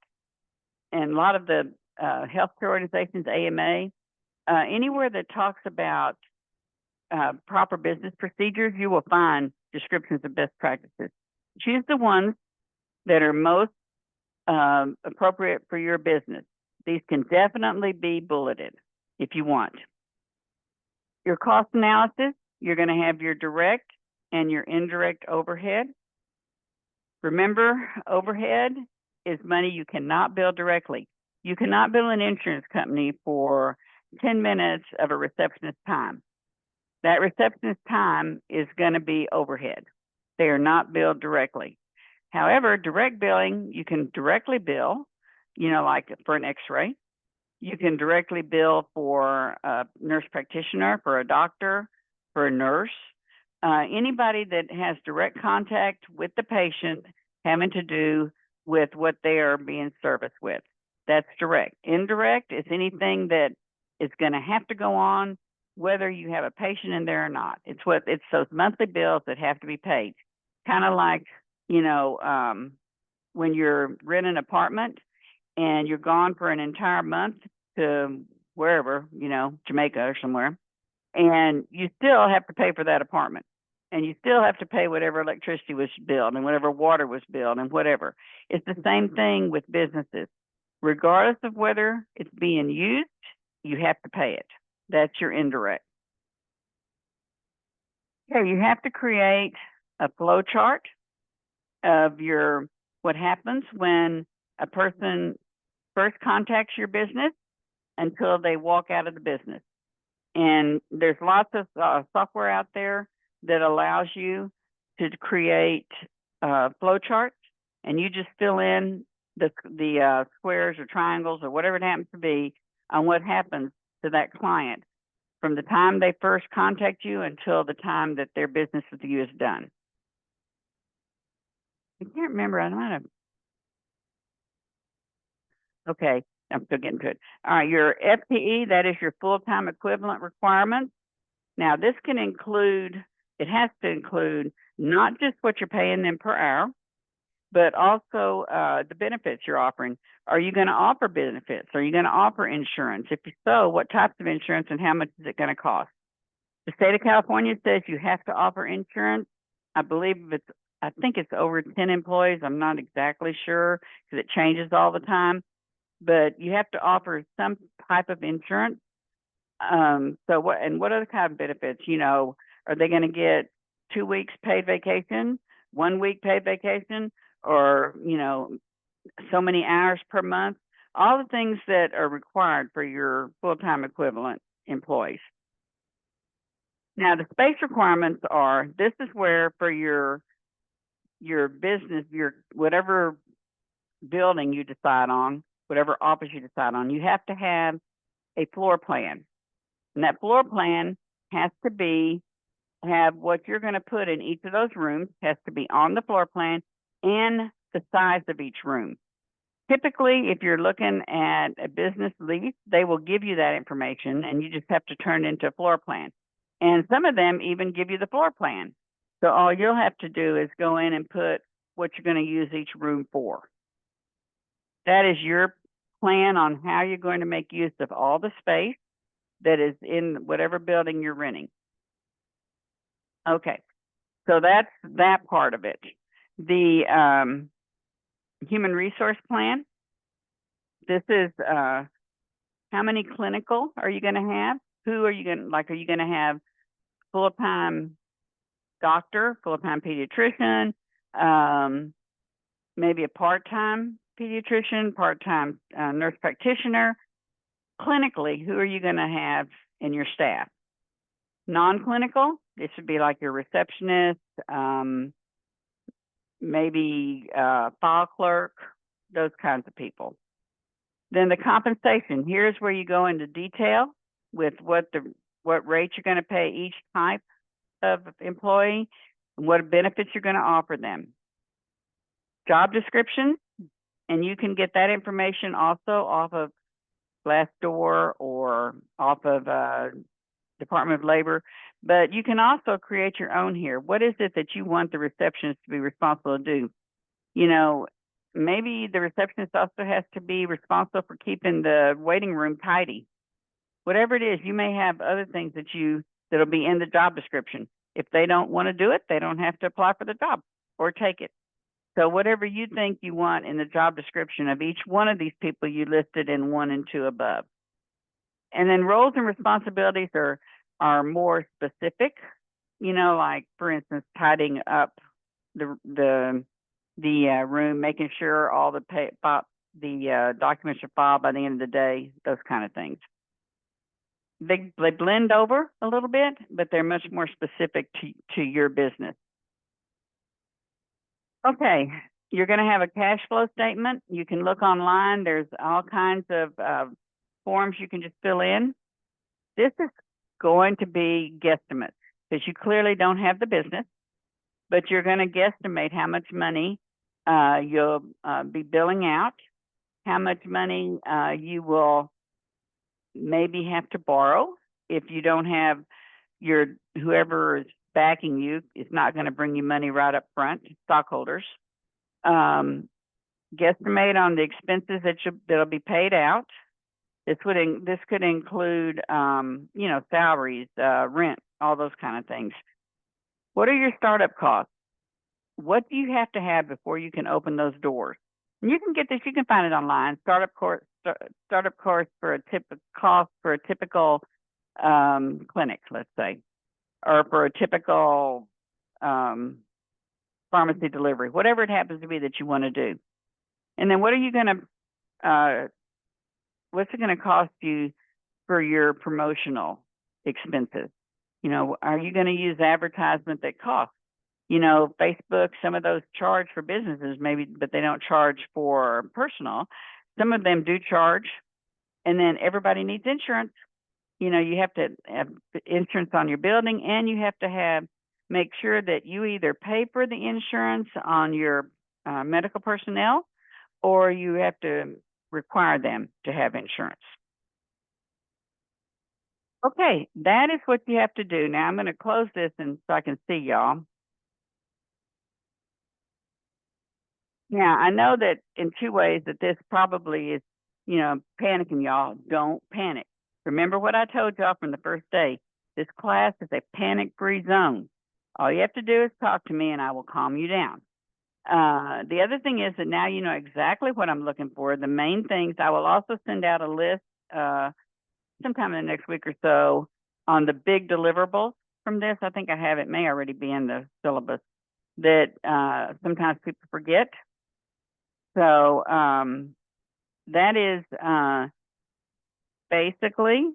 and a lot of the healthcare organizations, AMA, anywhere that talks about proper business procedures, you will find descriptions of best practices. Choose the ones that are most appropriate for your business. These can definitely be bulleted if you want. Your cost analysis, you're going to have your direct and your indirect overhead. Remember, overhead is money you cannot bill directly. You cannot bill an insurance company for 10 minutes of a receptionist time. That receptionist time is going to be overhead. They are not billed directly. However, direct billing, you can directly bill, like for an x-ray. You can directly bill for a nurse practitioner, for a doctor, for a nurse. Anybody that has direct contact with the patient having to do with what they are being serviced with. That's direct. Indirect is anything that is going to have to go on whether you have a patient in there or not. It's those monthly bills that have to be paid. Kind of like, when you're renting an apartment and you're gone for an entire month to wherever, Jamaica or somewhere, and you still have to pay for that apartment. And you still have to pay whatever electricity was billed and whatever water was billed and whatever. It's the same thing with businesses. Regardless of whether it's being used, you have to pay it. That's your indirect. Okay, you have to create a flow chart of what happens when a person first contacts your business until they walk out of the business. And there's lots of software out there that allows you to create flow charts, and you just fill in the squares or triangles or whatever it happens to be on what happens to that client from the time they first contact you until the time that their business with you is done. I can't remember. I might have. Okay, I'm still getting to it. All right, your FTE, that is your full-time equivalent requirements. Now, this can include, it has to include not just what you're paying them per hour, but also the benefits you're offering. Are you going to offer benefits? Are you going to offer insurance? If so, what types of insurance and how much is it going to cost? The state of California says you have to offer insurance. I think it's over 10 employees. I'm not exactly sure because it changes all the time, but you have to offer some type of insurance. What other kind of benefits? Are they going to get 2 weeks paid vacation, 1 week paid vacation, or, so many hours per month? All the things that are required for your full-time equivalent employees. Now, the space requirements are, this is where for your business, whatever building you decide on, whatever office you decide on, you have to have a floor plan. And that floor plan has to have what you're going to put in each of those rooms, has to be on the floor plan, and the size of each room. Typically, if you're looking at a business lease, they will give you that information, and you just have to turn it into a floor plan. And some of them even give you the floor plan. So all you'll have to do is go in and put what you're going to use each room for. That is your plan on how you're going to make use of all the space that is in whatever building you're renting. Okay, so that's that part of it. The human resource plan. This is how many clinical are you going to have? Who are you going to, are you going to have full-time doctor, full-time pediatrician, maybe a part-time pediatrician, part-time nurse practitioner? Clinically, who are you going to have in your staff? Non-clinical, this would be like your receptionist, maybe file clerk, those kinds of people. Then the compensation, here's where you go into detail with what rate you're going to pay each type of employee and what benefits you're going to offer them. Job description, and you can get that information also off of Glassdoor or off of Department of Labor, but you can also create your own here. What is it that you want the receptionist to be responsible to do? Maybe the receptionist also has to be responsible for keeping the waiting room tidy. Whatever it is, you may have other things that'll be in the job description. If they don't want to do it, they don't have to apply for the job or take it. So whatever you think you want in the job description of each one of these people you listed in 1 and 2 above. And then roles and responsibilities are more specific, you know, like for instance, tidying up the room, making sure all the documents are filed by the end of the day, those kind of things. They blend over a little bit, but they're much more specific to your business. Okay, you're going to have a cash flow statement. You can look online. There's all kinds of forms you can just fill in. This is going to be guesstimates because you clearly don't have the business, but you're going to guesstimate how much money you'll be billing out, how much money you will maybe have to borrow if you don't have whoever is backing you is not going to bring you money right up front, stockholders. Guesstimate on the expenses that'll be paid out. This could include, you know, salaries, rent, all those kind of things. What are your startup costs? What do you have to have before you can open those doors? And you can get this. You can find it online. Startup cost for a typical clinic, let's say, or for a typical pharmacy delivery, whatever it happens to be that you want to do. And then what are you going to what's it going to cost you for your promotional expenses? You know, are you going to use advertisement that costs? You know, Facebook, some of those charge for businesses maybe, but they don't charge for personal. Some of them do charge. And then everybody needs insurance. You know, you have to have insurance on your building, and you have to make sure that you either pay for the insurance on your medical personnel, or you have to require them to have insurance. Okay, that is what you have to do. Now I'm going to close this so I can see y'all. Now, I know that in 2 ways that this probably is, you know, panicking y'all. Don't panic. Remember what I told y'all from the first day. This class is a panic-free zone. All you have to do is talk to me and I will calm you down. The other thing is that now you know exactly what I'm looking for. The main things, I will also send out a list sometime in the next week or so on the big deliverables from this. I think I have it, may already be in the syllabus, that sometimes people forget. So that is basically,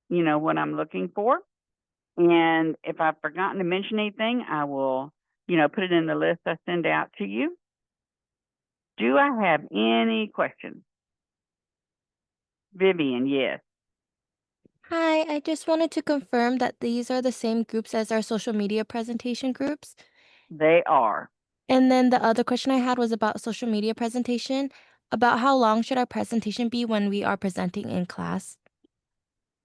you know, what I'm looking for. And if I've forgotten to mention anything, I will, you know, put it in the list I send out to you. Do I have any questions? Vivian, yes. Hi, I just wanted to confirm that these are the same groups as our social media presentation groups. They are. And then the other question I had was about social media presentation, about how long should our presentation be when we are presenting in class?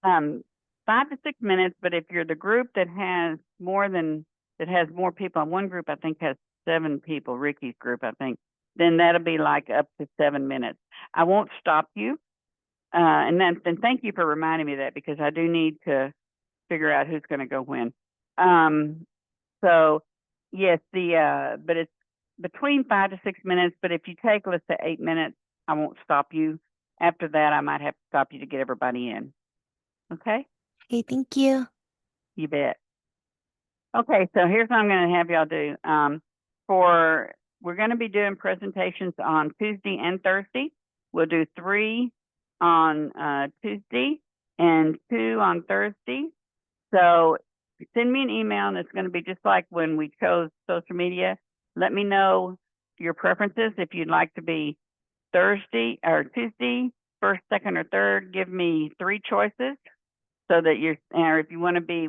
5 to 6 minutes, but if you're the group that has more people, one group I think has 7 people, Ricky's group, I think, then that'll be like up to 7 minutes. I won't stop you. And thank you for reminding me of that, because I do need to figure out who's going to go when. So yes, but it's between 5 to 6 minutes, but if you take, let's say 8 minutes, I won't stop you. After that, I might have to stop you to get everybody in. Okay? Okay, thank you. You bet. Okay, so here's what I'm going to have y'all do. We're going to be doing presentations on Tuesday and Thursday. We'll do 3 on Tuesday and 2 on Thursday. So send me an email, and it's going to be just like when we chose social media. Let me know your preferences. If you'd like to be Thursday or Tuesday, first, second, or third, give me 3 choices. So that or if you want to be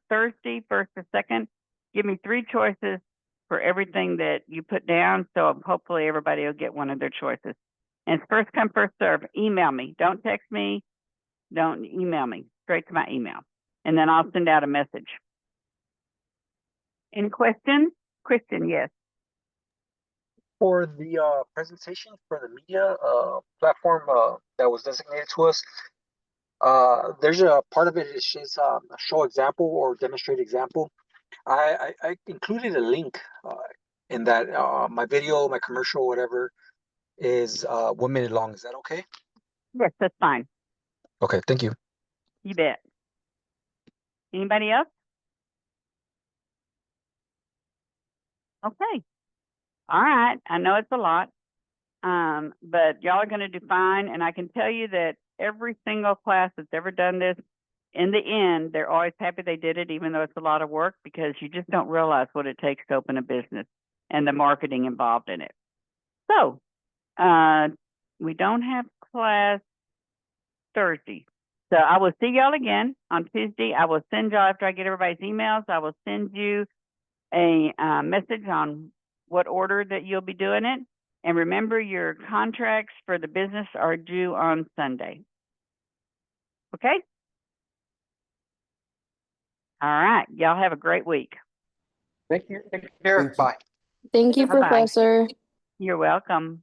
Thursday, first or second, give me 3 choices for everything that you put down. So hopefully everybody will get one of their choices. And it's first come, first serve. Email me. Don't text me. Don't email me. Straight to my email. And then I'll send out a message. Any questions? Kristen, yes. For the presentation for the media platform that was designated to us, there's a part of it is just a show example or demonstrate example. I included a link. and that my video, my commercial, whatever, is 1 minute long. Is that okay? Yes, that's fine. Okay, thank you. You bet. Anybody else? Okay. All right. I know it's a lot. But y'all are going to do fine. And I can tell you that every single class that's ever done this, in the end, they're always happy they did it, even though it's a lot of work, because you just don't realize what it takes to open a business and the marketing involved in it. So, we don't have class Thursday. So I will see y'all again on Tuesday. I will send y'all, after I get everybody's emails, I will send you a message on what order that you'll be doing it. And remember, your contracts for the business are due on Sunday. Okay? All right. Y'all have a great week. Thank you. Take care. Thank you. Bye. Thank you, Bye-bye. Professor. You're welcome.